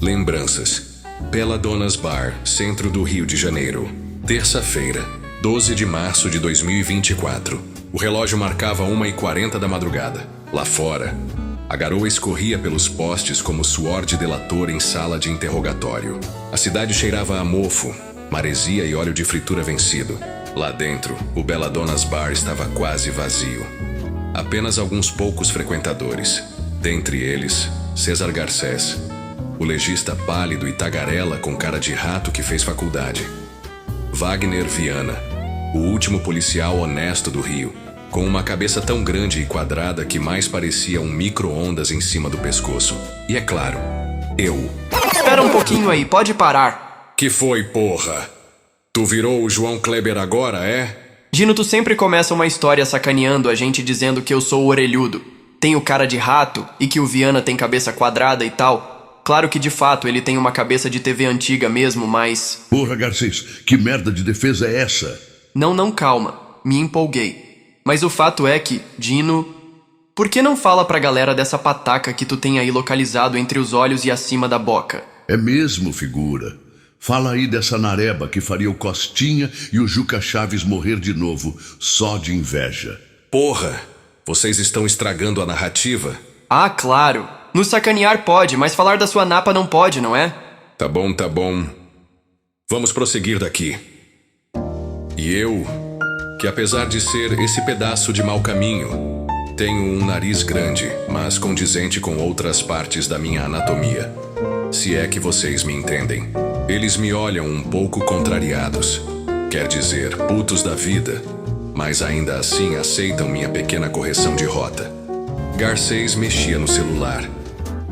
Lembranças. Bela Donas Bar, centro do Rio de Janeiro. Terça-feira, 12 de março de 2024. O relógio marcava 1h40 da madrugada. Lá fora, a garoa escorria pelos postes como suor de delator em sala de interrogatório. A cidade cheirava a mofo, maresia e óleo de fritura vencido. Lá dentro, o Bela Donas Bar estava quase vazio. Apenas alguns poucos frequentadores. Dentre eles, César Garcés, o legista pálido e tagarela com cara de rato que fez faculdade. Wagner Viana, o último policial honesto do Rio, com uma cabeça tão grande e quadrada que mais parecia um micro-ondas em cima do pescoço. E é claro, eu. Espera um pouquinho aí, pode parar. Que foi, porra? Tu virou o João Kleber agora, é? Gino, tu sempre começa uma história sacaneando a gente dizendo que eu sou o orelhudo, tenho cara de rato e que o Viana tem cabeça quadrada e tal. Claro que de fato ele tem uma cabeça de TV antiga mesmo, mas... Porra, Garcês, que merda de defesa é essa? Não, calma. Me empolguei. Mas o fato é que, Gino... Por que não fala pra galera dessa pataca que tu tem aí localizado entre os olhos e acima da boca? É mesmo, figura. Fala aí dessa nareba que faria o Costinha e o Juca Chaves morrer de novo, só de inveja. Porra, vocês estão estragando a narrativa? Ah, claro. Nos sacanear pode, mas falar da sua napa não pode, não é? Tá bom. Vamos prosseguir daqui. E eu, que apesar de ser esse pedaço de mau caminho, tenho um nariz grande, mas condizente com outras partes da minha anatomia. Se é que vocês me entendem. Eles me olham um pouco contrariados. Quer dizer, putos da vida, mas ainda assim aceitam minha pequena correção de rota. Garcês mexia no celular.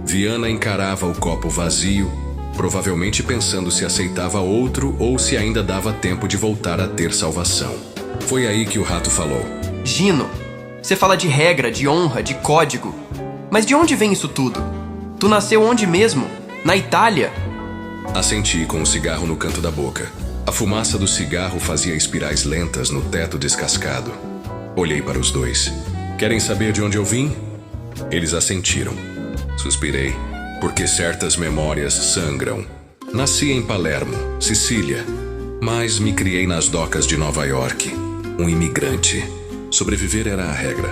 Viana encarava o copo vazio, provavelmente pensando se aceitava outro ou se ainda dava tempo de voltar a ter salvação. Foi aí que o rato falou. Gino, você fala de regra, de honra, de código. Mas de onde vem isso tudo? Tu nasceu onde mesmo? Na Itália? Assenti com um cigarro no canto da boca. A fumaça do cigarro fazia espirais lentas no teto descascado. Olhei para os dois. Querem saber de onde eu vim? Eles assentiram. Suspirei, porque certas memórias sangram. Nasci em Palermo, Sicília, mas me criei nas docas de Nova York. Um imigrante. Sobreviver era a regra.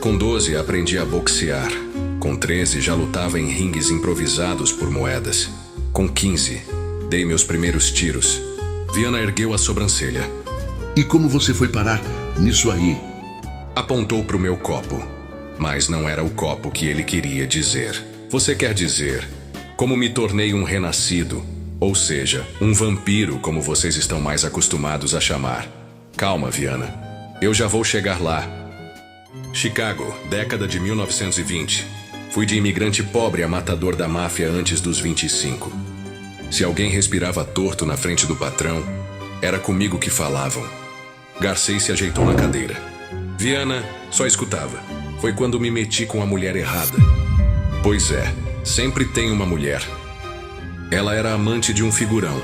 Com 12 aprendi a boxear. Com 13 já lutava em ringues improvisados por moedas. Com 15, dei meus primeiros tiros. Viana ergueu a sobrancelha. E como você foi parar nisso aí? Apontou para o meu copo. Mas não era o copo que ele queria dizer. Você quer dizer, como me tornei um renascido, ou seja, um vampiro, como vocês estão mais acostumados a chamar. Calma, Viana. Eu já vou chegar lá. Chicago, década de 1920. Fui de imigrante pobre a matador da máfia antes dos 25. Se alguém respirava torto na frente do patrão, era comigo que falavam. Garcês se ajeitou na cadeira. Viana só escutava. Foi quando me meti com a mulher errada. Pois é, sempre tem uma mulher. Ela era amante de um figurão,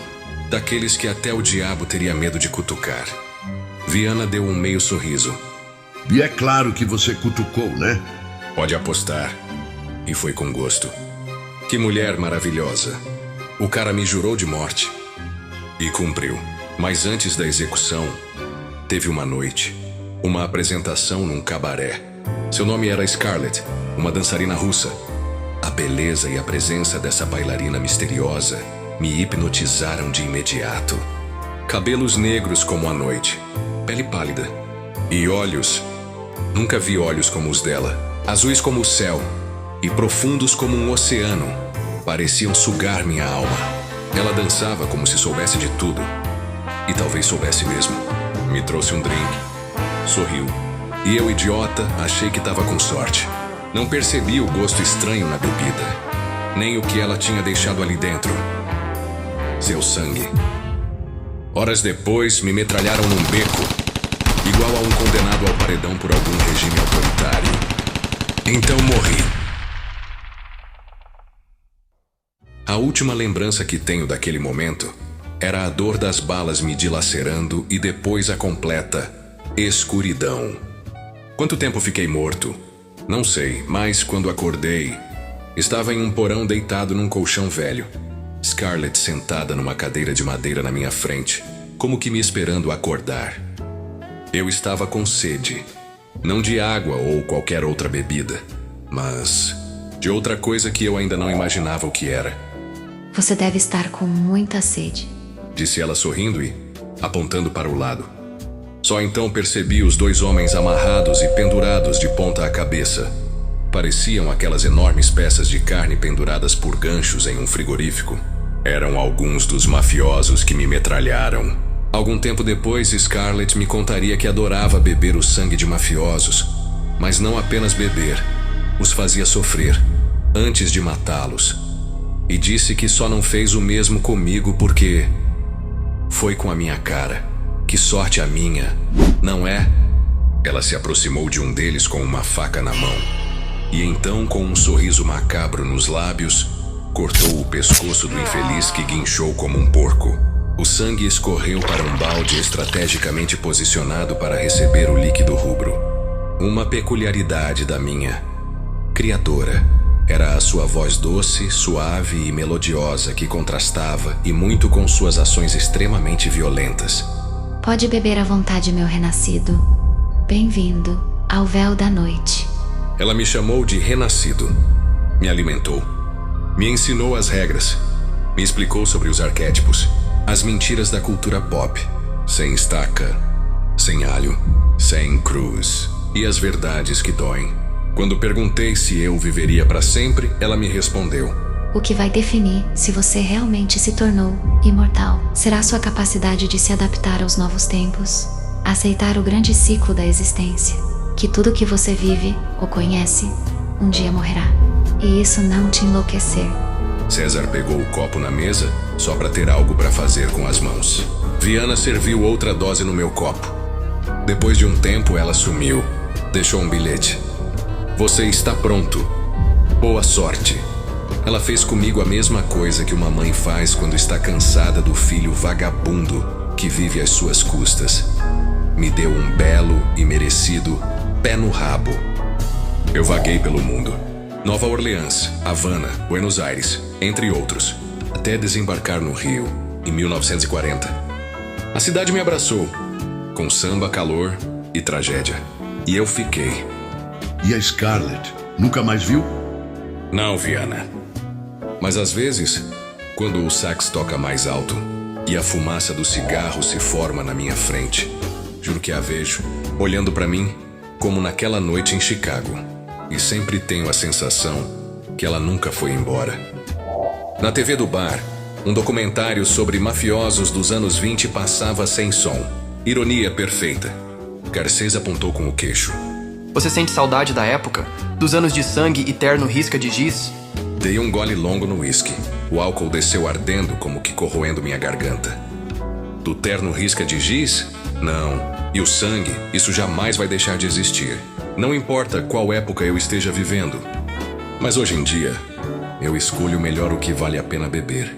daqueles que até o diabo teria medo de cutucar. Viana deu um meio sorriso. E é claro que você cutucou, né? Pode apostar. E foi com gosto. Que mulher maravilhosa. O cara me jurou de morte. E cumpriu. Mas antes da execução, teve uma noite. Uma apresentação num cabaré. Seu nome era Scarlett, uma dançarina russa. A beleza e a presença dessa bailarina misteriosa me hipnotizaram de imediato. Cabelos negros como a noite, pele pálida. E olhos, nunca vi olhos como os dela. Azuis como o céu e profundos como um oceano. Pareciam sugar minha alma. Ela dançava como se soubesse de tudo. E talvez soubesse mesmo. Me trouxe um drink. Sorriu. E eu, idiota, achei que estava com sorte. Não percebi o gosto estranho na bebida, nem o que ela tinha deixado ali dentro. Seu sangue. Horas depois, me metralharam num beco, igual a um condenado ao paredão por algum regime autoritário. Então morri. A última lembrança que tenho daquele momento era a dor das balas me dilacerando e depois a completa escuridão. Quanto tempo fiquei morto? Não sei, mas quando acordei, Estava em um porão deitado num colchão velho. Scarlett sentada numa cadeira de madeira na minha frente, como que me esperando acordar. Eu estava com sede. Não de água ou qualquer outra bebida, mas de outra coisa que eu ainda não imaginava o que era. Você deve estar com muita sede, disse ela sorrindo e apontando para o lado. Só então percebi os dois homens amarrados e pendurados de ponta à cabeça. Pareciam aquelas enormes peças de carne penduradas por ganchos em um frigorífico. Eram alguns dos mafiosos que me metralharam. Algum tempo depois, Scarlett me contaria que adorava beber o sangue de mafiosos, mas não apenas beber, os fazia sofrer, antes de matá-los. E disse que só não fez o mesmo comigo porque foi com a minha cara. Que sorte a minha, não é? Ela se aproximou de um deles com uma faca na mão. E então, com um sorriso macabro nos lábios, cortou o pescoço do infeliz que guinchou como um porco. O sangue escorreu para um balde estrategicamente posicionado para receber o líquido rubro. Uma peculiaridade da minha criadora era a sua voz doce, suave e melodiosa que contrastava e muito com suas ações extremamente violentas. Pode beber à vontade, meu renascido. Bem-vindo ao véu da noite. Ela me chamou de renascido. Me alimentou. Me ensinou as regras. Me explicou sobre os arquétipos. As mentiras da cultura pop. Sem estaca, sem alho, sem cruz. E as verdades que doem. Quando perguntei se eu viveria para sempre, ela me respondeu: o que vai definir se você realmente se tornou imortal será sua capacidade de se adaptar aos novos tempos, aceitar o grande ciclo da existência, que tudo que você vive ou conhece, um dia morrerá. E isso não te enlouquecer. César pegou o copo na mesa, só para ter algo para fazer com as mãos. Viana serviu outra dose no meu copo. Depois de um tempo, ela sumiu. Deixou um bilhete. Você está pronto. Boa sorte. Ela fez comigo a mesma coisa que uma mãe faz quando está cansada do filho vagabundo que vive às suas custas. Me deu um belo e merecido pé no rabo. Eu vaguei pelo mundo. Nova Orleans, Havana, Buenos Aires, entre outros, até desembarcar no Rio, em 1940. A cidade me abraçou, com samba, calor e tragédia. E eu fiquei. E a Scarlett? Nunca mais viu? Não, Viana. Mas às vezes, quando o sax toca mais alto e a fumaça do cigarro se forma na minha frente, juro que a vejo, olhando para mim, como naquela noite em Chicago. E sempre tenho a sensação que ela nunca foi embora. Na TV do bar, um documentário sobre mafiosos dos anos 20 passava sem som. Ironia perfeita. Garcês apontou com o queixo. Você sente saudade da época? Dos anos de sangue e terno risca de giz? Dei um gole longo no uísque. O álcool desceu ardendo como que corroendo minha garganta. Do terno risca de giz? Não. E o sangue, isso jamais vai deixar de existir. Não importa qual época eu esteja vivendo. Mas hoje em dia, eu escolho melhor o que vale a pena beber.